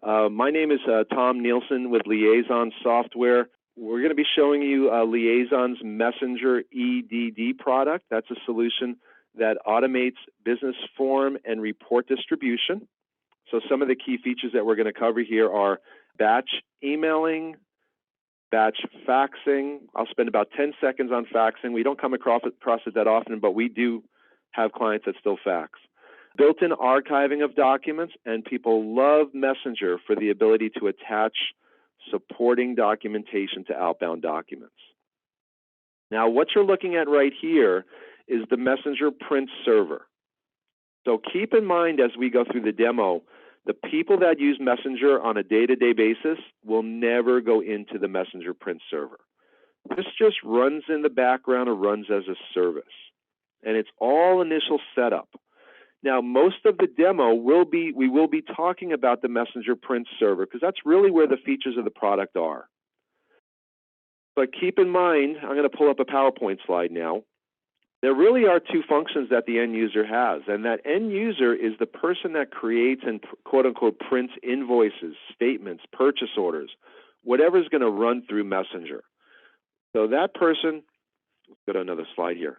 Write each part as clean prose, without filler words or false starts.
My name is Tom Nielsen with Liaison Software. We're going to be showing you Liaison's Messenger EDD product. That's a solution that automates business form and report distribution. So some of the key features that we're going to cover here are batch emailing, batch faxing. I'll spend about 10 seconds on faxing. We don't come across it that often, but we do have clients that still fax. Built-in archiving of documents, and people love Messenger for the ability to attach supporting documentation to outbound documents. Now, what you're looking at right here is the Messenger print server. So keep in mind as we go through the demo, the people that use Messenger on a day-to-day basis will never go into the Messenger print server. This just runs in the background or runs as a service, and it's all initial setup. Now, most of the demo we will be talking about the Messenger print server because that's really where the features of the product are. But keep in mind, I'm going to pull up a PowerPoint slide now. There really are two functions that the end user has, and that end user is the person that creates and quote-unquote prints invoices, statements, purchase orders, whatever is going to run through Messenger. So that person, let's go to another slide here,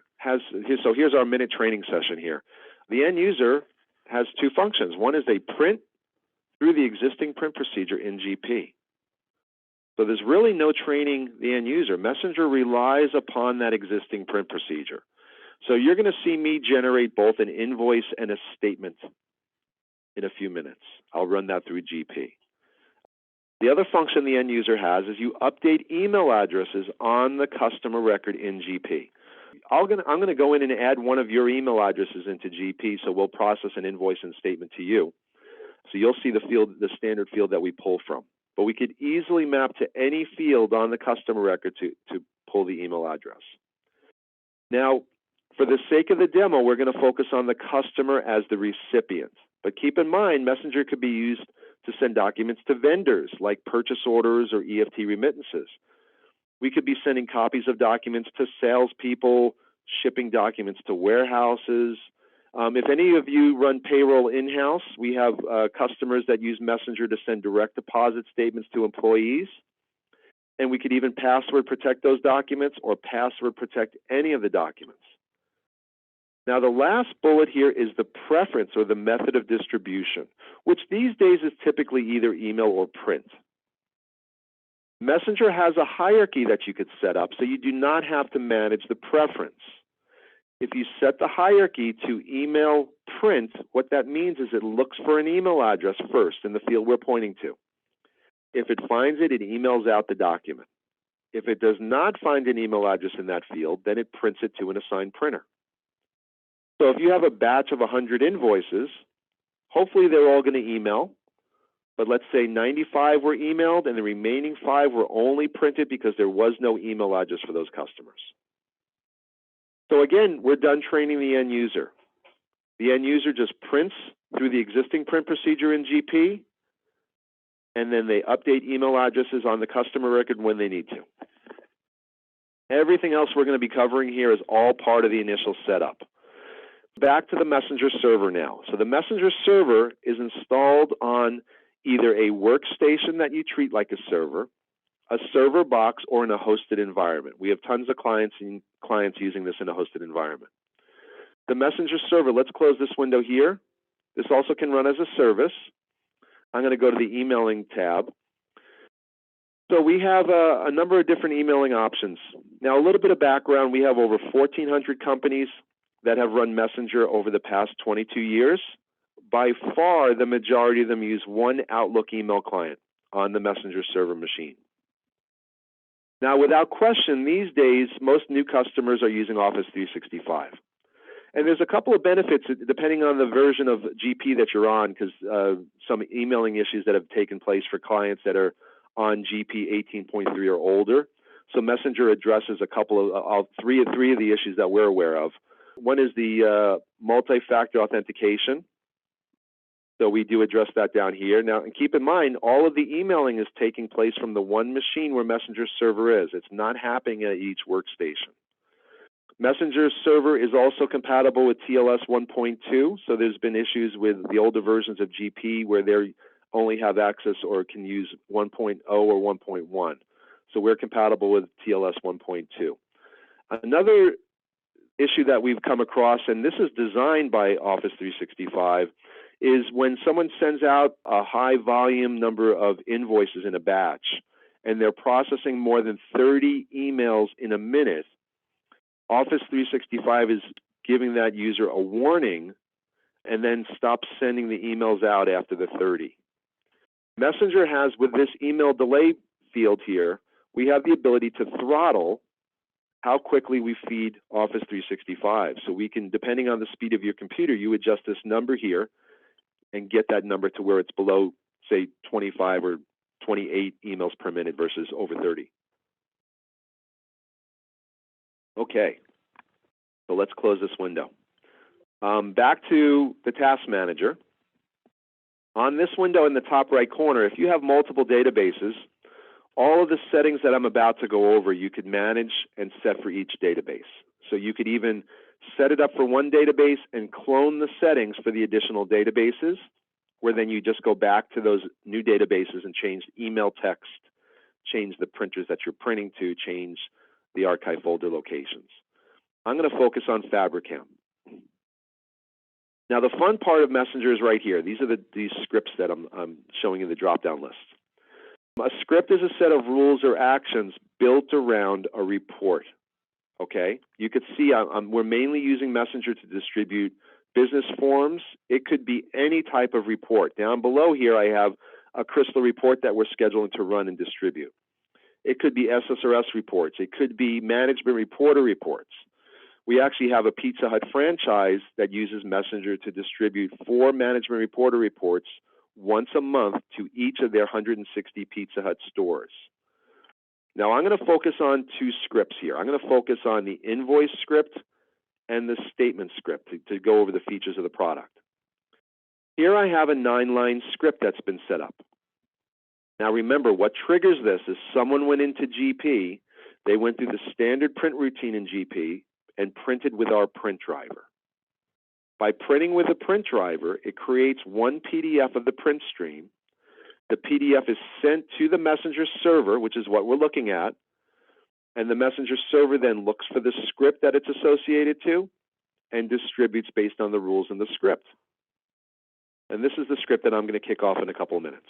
so here's our minute training session here. The end user has two functions. One is they print through the existing print procedure in GP. So there's really no training the end user. Messenger relies upon that existing print procedure. So you're going to see me generate both an invoice and a statement in a few minutes. Going to run that through GP. The other function the end user has is you update email addresses on the customer record in GP. I'm going to go in and add one of your email addresses into GP, so we'll process an invoice and statement to you. So you'll see the standard field that we pull from. But we could easily map to any field on the customer record to pull the email address. Now, for the sake of the demo, we're going to focus on the customer as the recipient. But keep in mind, Messenger could be used to send documents to vendors like purchase orders or EFT remittances. We could be sending copies of documents to salespeople, shipping documents to warehouses. If any of you run payroll in-house, we have customers that use Messenger to send direct deposit statements to employees. And we could even password protect those documents or password protect any of the documents. Now, the last bullet here is the preference or the method of distribution, which these days is typically either email or print. Messenger has a hierarchy that you could set up, so you do not have to manage the preference. If you set the hierarchy to email print, what that means is it looks for an email address first in the field we're pointing to. If it finds it, it emails out the document. If it does not find an email address in that field, then it prints it to an assigned printer. So if you have a batch of 100 invoices, hopefully they're all going to email. But let's say 95 were emailed and the remaining 5 were only printed because there was no email address for those customers. So again, we're done training the end user. The end user just prints through the existing print procedure in GP, and then they update email addresses on the customer record when they need to. Everything else we're going to be covering here is all part of the initial setup. Back to the Messenger server now. So the Messenger server is installed on either a workstation that you treat like a server box, or in a hosted environment. We have tons of clients using this in a hosted environment. The Messenger server, let's close this window here. This also can run as a service. I'm going to go to the emailing tab. So we have a number of different emailing options. Now, a little bit of background. We have over 1,400 companies that have run Messenger over the past 22 years. By far, the majority of them use one Outlook email client on the Messenger server machine. Now, without question, these days, most new customers are using Office 365. And there's a couple of benefits depending on the version of GP that you're on, because some emailing issues that have taken place for clients that are on GP 18.3 or older. So Messenger addresses a couple of three of the issues that we're aware of. One is the multi-factor authentication. So we do address that down here. Now, and keep in mind, all of the emailing is taking place from the one machine where Messenger server is. It's not happening at each workstation. Messenger server is also compatible with TLS 1.2. So there's been issues with the older versions of GP where they're only have access or can use 1.0 or 1.1. So we're compatible with TLS 1.2. Another issue that we've come across, and this is designed by Office 365, is when someone sends out a high volume number of invoices in a batch, and they're processing more than 30 emails in a minute, Office 365 is giving that user a warning and then stops sending the emails out after the 30. Messenger has, with this email delay field here, we have the ability to throttle how quickly we feed Office 365. So we can, depending on the speed of your computer, you adjust this number here and get that number to where it's below, say, 25 or 28 emails per minute versus over 30. Okay, so let's close this window. Back to the Task Manager. On this window in the top right corner, if you have multiple databases, all of the settings that I'm about to go over, you could manage and set for each database. So you could even set it up for one database and clone the settings for the additional databases, where then you just go back to those new databases and change email text, change the printers that you're printing to, change the archive folder locations. I'm going to focus on Fabricam. Now, the fun part of Messenger is right here. These are these scripts that I'm showing you the drop-down list. A script is a set of rules or actions built around a report. Okay? You could see we're mainly using Messenger to distribute business forms. It could be any type of report. Down below here, I have a Crystal report that we're scheduling to run and distribute. It could be SSRS reports. It could be management reporter reports. We actually have a Pizza Hut franchise that uses Messenger to distribute 4 management reporter reports once a month to each of their 160 Pizza Hut stores. Now, I'm going to focus on 2 scripts here. I'm going to focus on the Invoice Script and the Statement Script to go over the features of the product. Here I have a 9-line script that's been set up. Now, remember, what triggers this is someone went into GP, they went through the standard print routine in GP, and printed with our print driver. By printing with a print driver, it creates one PDF of the print stream. The PDF is sent to the Messenger server, which is what we're looking at, and the Messenger server then looks for the script that it's associated to and distributes based on the rules in the script. And this is the script that I'm going to kick off in a couple of minutes.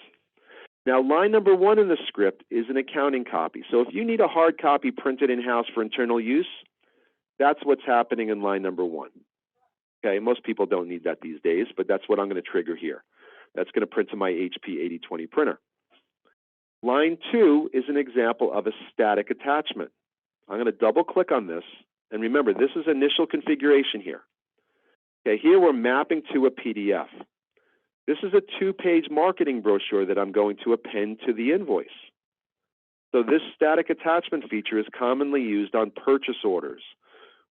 Now, line number 1 in the script is an accounting copy. So if you need a hard copy printed in-house for internal use, that's what's happening in line number 1. Okay, most people don't need that these days, but that's what I'm going to trigger here. That's going to print to my HP 8020 printer. Line 2 is an example of a static attachment. I'm going to double click on this, and remember, this is initial configuration here. Okay, here we're mapping to a PDF. This is a 2-page marketing brochure that I'm going to append to the invoice. So this static attachment feature is commonly used on purchase orders,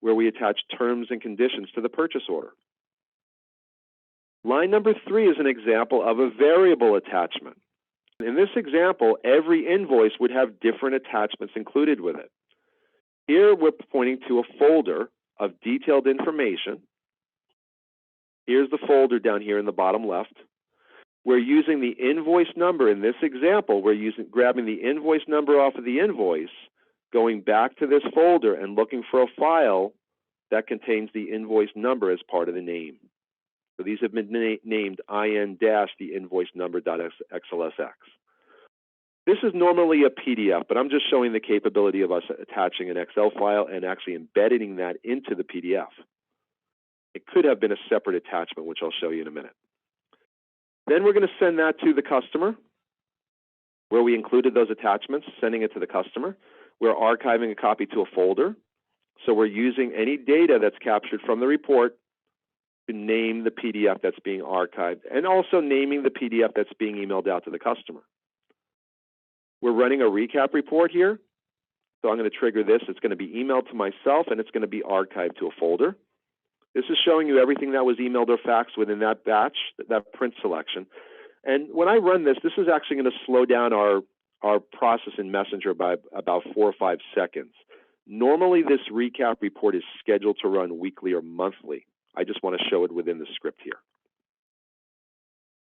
where we attach terms and conditions to the purchase order. Line number 3 is an example of a variable attachment. In this example, every invoice would have different attachments included with it. Here we're pointing to a folder of detailed information. Here's the folder down here in the bottom left. We're using the invoice number. In this example, we're grabbing the invoice number off of the invoice, going back to this folder and looking for a file that contains the invoice number as part of the name. So these have been named in-the invoice number.xlsx. This is normally a PDF, but I'm just showing the capability of us attaching an Excel file and actually embedding that into the PDF. It could have been a separate attachment, which I'll show you in a minute. Then we're going to send that to the customer, where we included those attachments, sending it to the customer. We're archiving a copy to a folder. So we're using any data that's captured from the report to name the PDF that's being archived, and also naming the PDF that's being emailed out to the customer. We're running a recap report here. So I'm going to trigger this. It's going to be emailed to myself, and it's going to be archived to a folder. This is showing you everything that was emailed or faxed within that batch, that print selection. And when I run this, this is actually going to slow down our process in Messenger by about 4 or 5 seconds. Normally, this recap report is scheduled to run weekly or monthly. I just want to show it within the script here.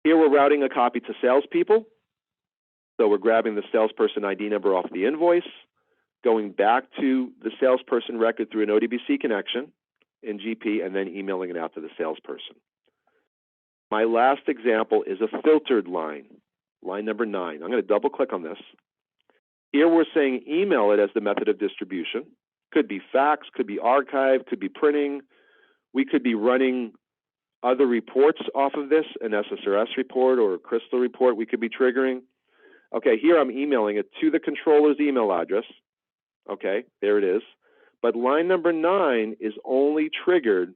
Here we're routing a copy to salespeople. So we're grabbing the salesperson ID number off the invoice, going back to the salesperson record through an ODBC connection in GP, and then emailing it out to the salesperson. My last example is a filtered line, line number 9. I'm going to double click on this. Here we're saying email it as the method of distribution. Could be fax, could be archive, could be printing. We could be running other reports off of this, an SSRS report or a Crystal report we could be triggering. Okay, here I'm emailing it to the controller's email address. Okay, there it is. But line number 9 is only triggered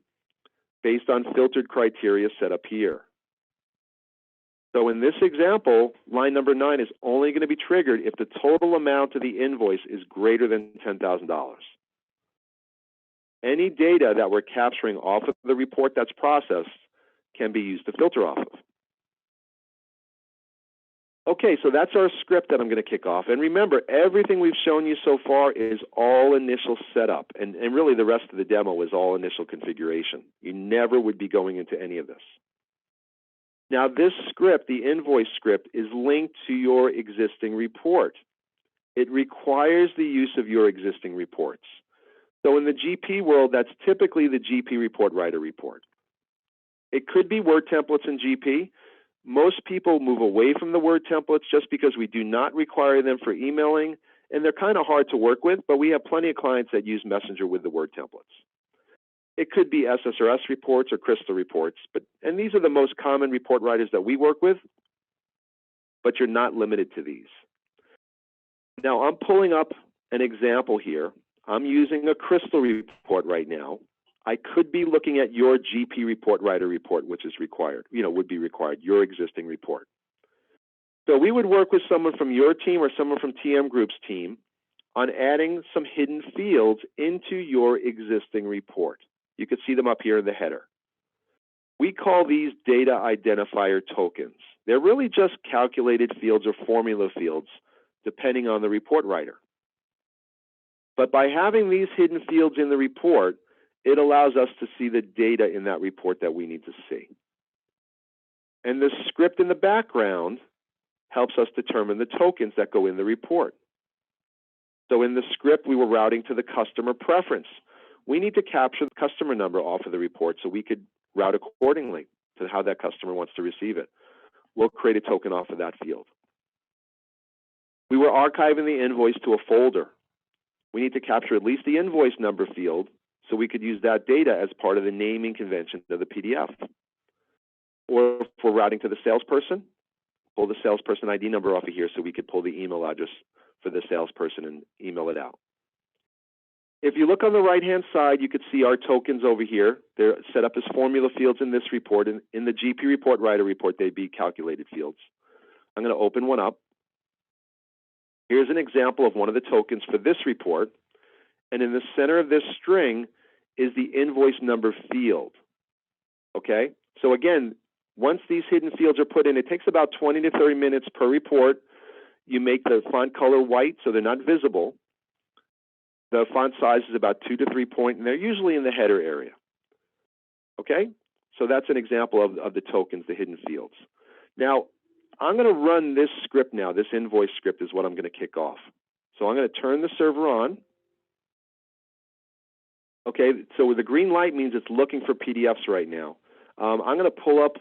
based on filtered criteria set up here. So in this example, line number 9 is only going to be triggered if the total amount of the invoice is greater than $10,000. Any data that we're capturing off of the report that's processed can be used to filter off of. Okay, so that's our script that I'm going to kick off. And remember, everything we've shown you so far is all initial setup. And really the rest of the demo is all initial configuration. You never would be going into any of this. Now this script, the invoice script, is linked to your existing report. It requires the use of your existing reports. So in the GP world, that's typically the GP report writer report. It could be Word templates in GP. Most people move away from the Word templates just because we do not require them for emailing, and they're kind of hard to work with, but we have plenty of clients that use Messenger with the Word templates. It could be SSRS reports or Crystal reports, and these are the most common report writers that we work with, but you're not limited to these. Now, I'm pulling up an example here. I'm using a Crystal report right now. I could be looking at your GP report writer report, which is required, would be required, your existing report. So we would work with someone from your team or someone from TM Group's team on adding some hidden fields into your existing report. You could see them up here in the header. We call these data identifier tokens. They're really just calculated fields or formula fields, depending on the report writer. But by having these hidden fields in the report, it allows us to see the data in that report that we need to see. And the script in the background helps us determine the tokens that go in the report. So in the script, we were routing to the customer preference. We need to capture the customer number off of the report so we could route accordingly to how that customer wants to receive it. We'll create a token off of that field. We were archiving the invoice to a folder. We need to capture at least the invoice number field so we could use that data as part of the naming convention of the PDF. Or if we're routing to the salesperson, pull the salesperson ID number off of here so we could pull the email address for the salesperson and email it out. If you look on the right-hand side, you could see our tokens over here. They're set up as formula fields in this report. In the GP report writer report, they'd be calculated fields. I'm going to open one up. Here's an example of one of the tokens for this report. And in the center of this string is the invoice number field. Okay? So again, once these hidden fields are put in, it takes about 20 to 30 minutes per report. You make the font color white so they're not visible. The font size is about 2 to 3 point, and they're usually in the header area. Okay? So that's an example of the tokens, the hidden fields. Now, I'm going to run this script now. This invoice script is what I'm going to kick off. So I'm going to turn the server on. Okay, so the green light means it's looking for PDFs right now. I'm going to pull up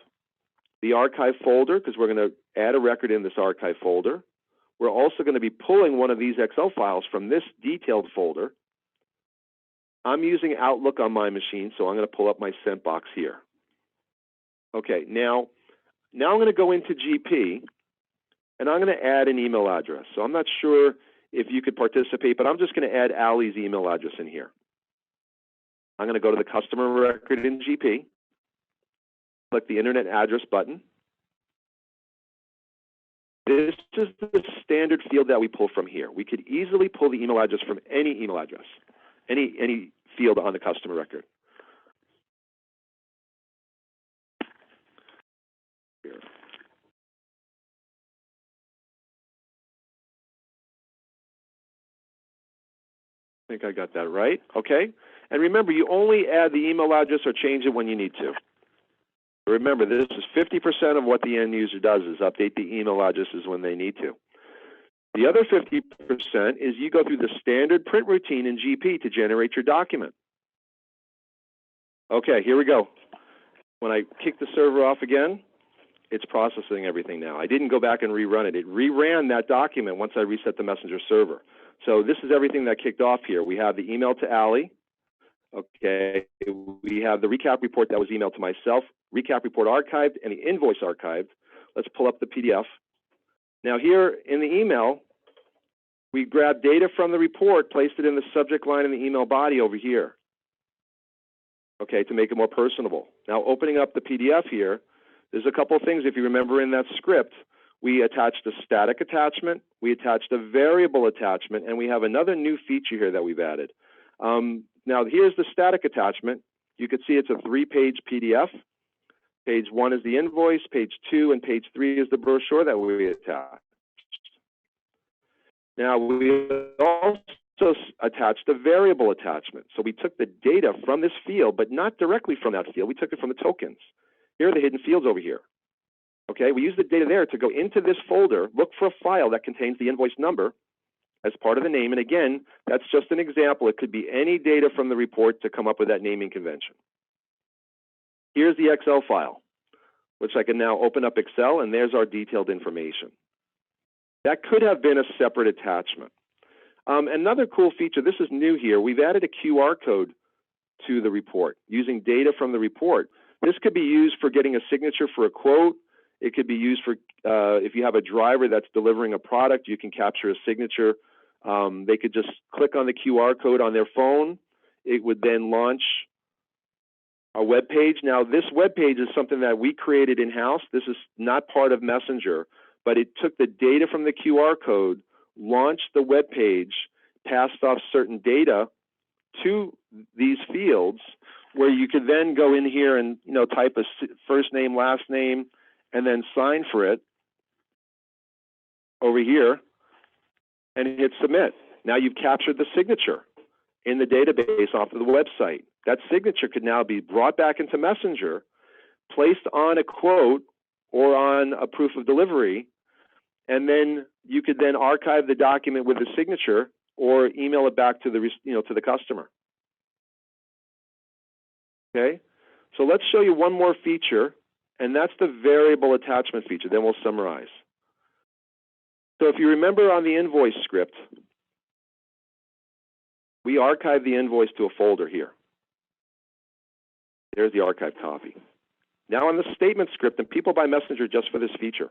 the archive folder because we're going to add a record in this archive folder. We're also going to be pulling one of these Excel files from this detailed folder. I'm using Outlook on my machine, so I'm going to pull up my sent box here. Okay, now I'm going to go into GP, and I'm going to add an email address. So I'm not sure if you could participate, but I'm just going to add Ali's email address in here. I'm going to go to the customer record in GP, click the Internet Address button. This is the standard field that we pull from here. We could easily pull the email address from any email address, any field on the customer record. Here. I think I got that right. Okay. And remember, you only add the email address or change it when you need to. Remember, this is 50% of what the end user does is update the email addresses when they need to. The other 50% is you go through the standard print routine in GP to generate your document. Okay, here we go. When I kick the server off again, it's processing everything now. I didn't go back and rerun it. It reran that document once I reset the Messenger server. So this is everything that kicked off here. We have the email to Allie. Okay, we have the recap report that was emailed to myself, recap report archived, and the invoice archived. Let's pull up the PDF. Now here in the email, we grabbed data from the report, placed it in the subject line in the email body over here, okay, to make it more personable. Now opening up the PDF here, there's a couple of things. If you remember in that script, we attached a static attachment, we attached a variable attachment, and we have another new feature here that we've added. Now here's the static attachment. You can see it's a 3-page PDF. Page 1 is the invoice, page 2 and page 3 is the brochure that we attached. Now we also attached a variable attachment. So we took the data from this field, but not directly from that field. We took it from the tokens. Here are the hidden fields over here. Okay, we use the data there to go into this folder, look for a file that contains the invoice number as part of the name. And again, that's just an example. It could be any data from the report to come up with that naming convention. Here's the Excel file, which I can now open up Excel, and there's our detailed information. That could have been a separate attachment. Another cool feature, this is new here, we've added a QR code to the report using data from the report. This could be used for getting a signature for a quote. It could be used for if you have a driver that's delivering a product, you can capture a signature. They could just click on the QR code on their phone. It would then launch a web page. Now, this web page is something that we created in-house. This is not part of Messenger, but it took the data from the QR code, launched the web page, passed off certain data to these fields, where you could then go in here and type a first name, last name, and then sign for it over here and hit submit. Now you've captured the signature in the database off of the website. That signature could now be brought back into Messenger, placed on a quote or on a proof of delivery, and then you could then archive the document with the signature or email it back to the to the customer. Okay, so let's show you one more feature, and that's the variable attachment feature. Then we'll summarize. So if you remember on the invoice script, we archive the invoice to a folder here. There's the archived copy. Now on the statement script, and people buy Messenger just for this feature.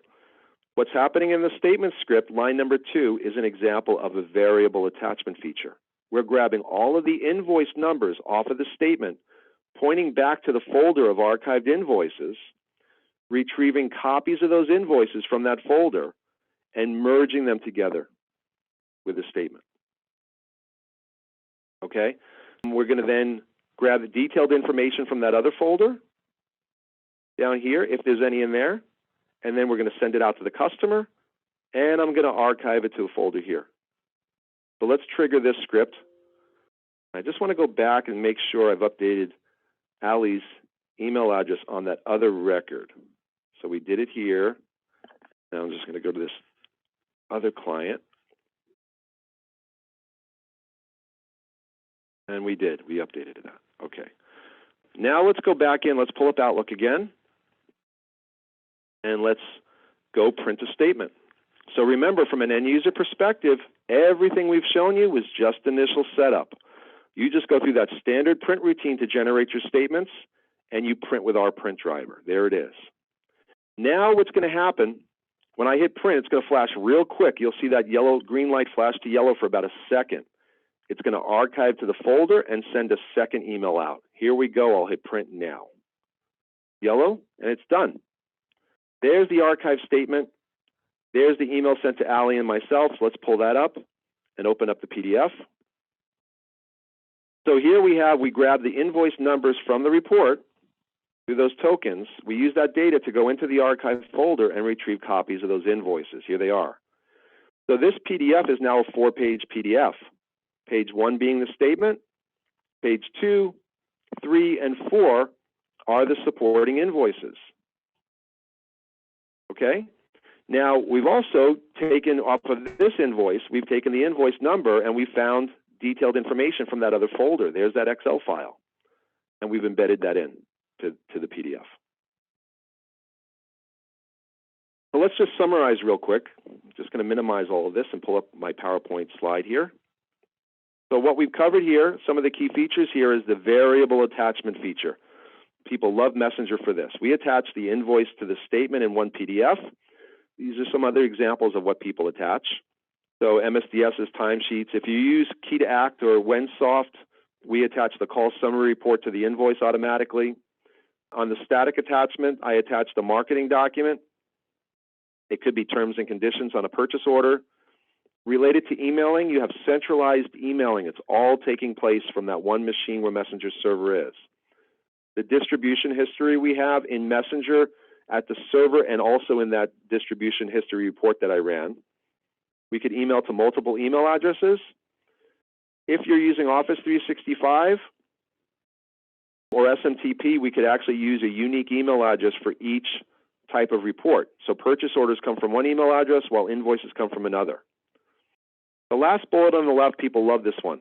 What's happening in the statement script, line number 2, is an example of a variable attachment feature. We're grabbing all of the invoice numbers off of the statement, pointing back to the folder of archived invoices, retrieving copies of those invoices from that folder, and merging them together with the statement. Okay? And we're going to then grab the detailed information from that other folder down here, if there's any in there, and then we're going to send it out to the customer, and I'm going to archive it to a folder here. So let's trigger this script. I just want to go back and make sure I've updated Allie's email address on that other record. So we did it here. Now I'm just going to go to this other client. And we did. We updated that. Okay. Now let's go back in. Let's pull up Outlook again. And let's go print a statement. So remember, from an end user perspective, everything we've shown you was just initial setup. You just go through that standard print routine to generate your statements, and you print with our print driver. There it is. Now what's going to happen, when I hit print, it's going to flash real quick. You'll see that green light flash to yellow for about a second. It's going to archive to the folder and send a second email out. Here we go. I'll hit print now. Yellow, and it's done. There's the archive statement. There's the email sent to Allie and myself. So let's pull that up and open up the PDF. So here we grab the invoice numbers from the report through those tokens. We use that data to go into the archive folder and retrieve copies of those invoices. Here they are. So this PDF is now a 4-page PDF. Page 1 being the statement, page 2, 3, and 4 are the supporting invoices. Okay? Now, we've also taken off of this invoice, we've taken the invoice number and we found detailed information from that other folder. There's that Excel file. And we've embedded that in to the PDF. So let's just summarize real quick. I'm just going to minimize all of this and pull up my PowerPoint slide here. So what we've covered here, some of the key features here is the variable attachment feature. People love Messenger for this. We attach the invoice to the statement in one PDF. These are some other examples of what people attach. So MSDS is timesheets. If you use Key to Act or WhenSoft, we attach the call summary report to the invoice automatically. On the static attachment, I attach the marketing document. It could be terms and conditions on a purchase order. Related to emailing, you have centralized emailing. It's all taking place from that one machine where Messenger server is. The distribution history we have in Messenger at the server and also in that distribution history report that I ran. We could email to multiple email addresses. If you're using Office 365 or SMTP, we could actually use a unique email address for each type of report. So purchase orders come from one email address while invoices come from another. The last bullet on the left, people love this one.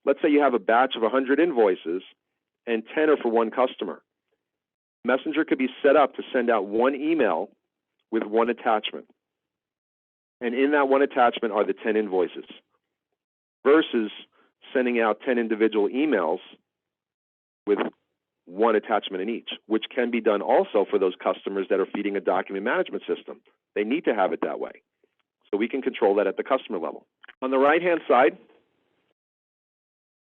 Let's say you have a batch of 100 invoices and 10 are for one customer. Messenger could be set up to send out one email with one attachment. And in that one attachment are the 10 invoices versus sending out 10 individual emails with one attachment in each, which can be done also for those customers that are feeding a document management system. They need to have it that way. So we can control that at the customer level. On the right-hand side,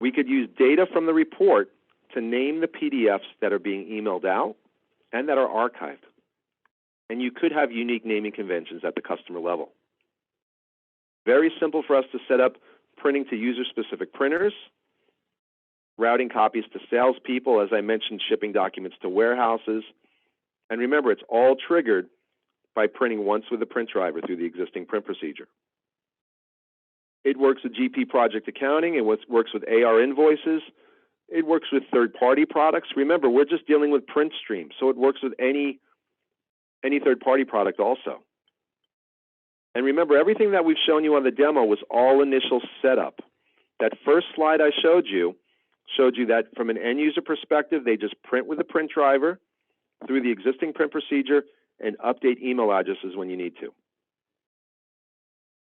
we could use data from the report to name the PDFs that are being emailed out and that are archived. And you could have unique naming conventions at the customer level. Very simple for us to set up printing to user-specific printers, routing copies to salespeople, as I mentioned, shipping documents to warehouses. And remember, it's all triggered by printing once with the print driver through the existing print procedure. It works with GP project accounting. It works with AR invoices. It works with third-party products. Remember, we're just dealing with print streams, so it works with any third-party product also. And remember, everything that we've shown you on the demo was all initial setup. That first slide I showed you that from an end-user perspective, they just print with the print driver through the existing print procedure and update email addresses when you need to.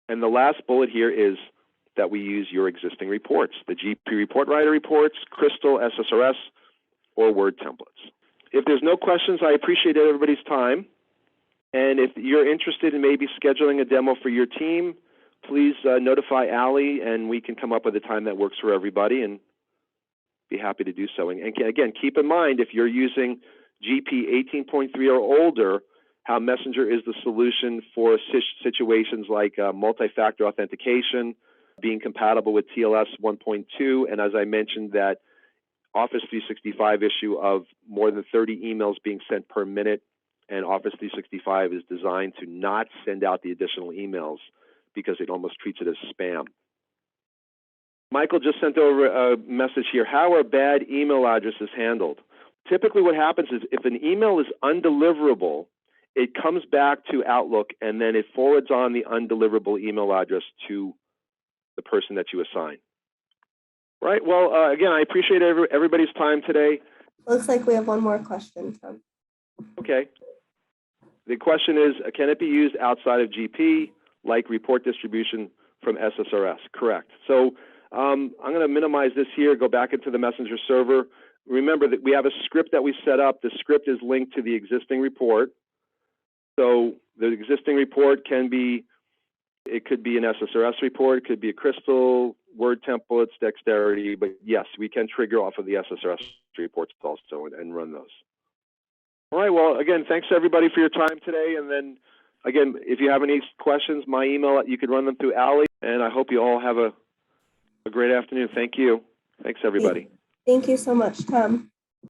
And the last bullet here is that we use your existing reports, the GP Report Writer reports, Crystal, SSRS, or Word templates. If there's no questions, I appreciate everybody's time. And if you're interested in maybe scheduling a demo for your team, please notify Allie, and we can come up with a time that works for everybody and be happy to do so. And again, keep in mind, if you're using GP 18.3 or older, how Messenger is the solution for situations like multi-factor authentication, being compatible with TLS 1.2, and as I mentioned, that Office 365 issue of more than 30 emails being sent per minute, and Office 365 is designed to not send out the additional emails because it almost treats it as spam. Michael just sent over a message here. How are bad email addresses handled? Typically what happens is if an email is undeliverable, it comes back to Outlook and then it forwards on the undeliverable email address to the person that you assign. Right, well, again, I appreciate everybody's time today. Looks like we have one more question, Tom. Okay. The question is, can it be used outside of GP, like report distribution from SSRS? Correct. So I'm going to minimize this here, go back into the Messenger server. Remember that we have a script that we set up. The script is linked to the existing report. So the existing report can be, it could be an SSRS report, it could be a Crystal, Word templates, Dexterity, but yes, we can trigger off of the SSRS reports also and run those. All right, well, again, thanks everybody for your time today. And then, again, if you have any questions, my email, you could run them through Allie. And I hope you all have a great afternoon. Thank you. Thanks, everybody. Thank you so much, Tom.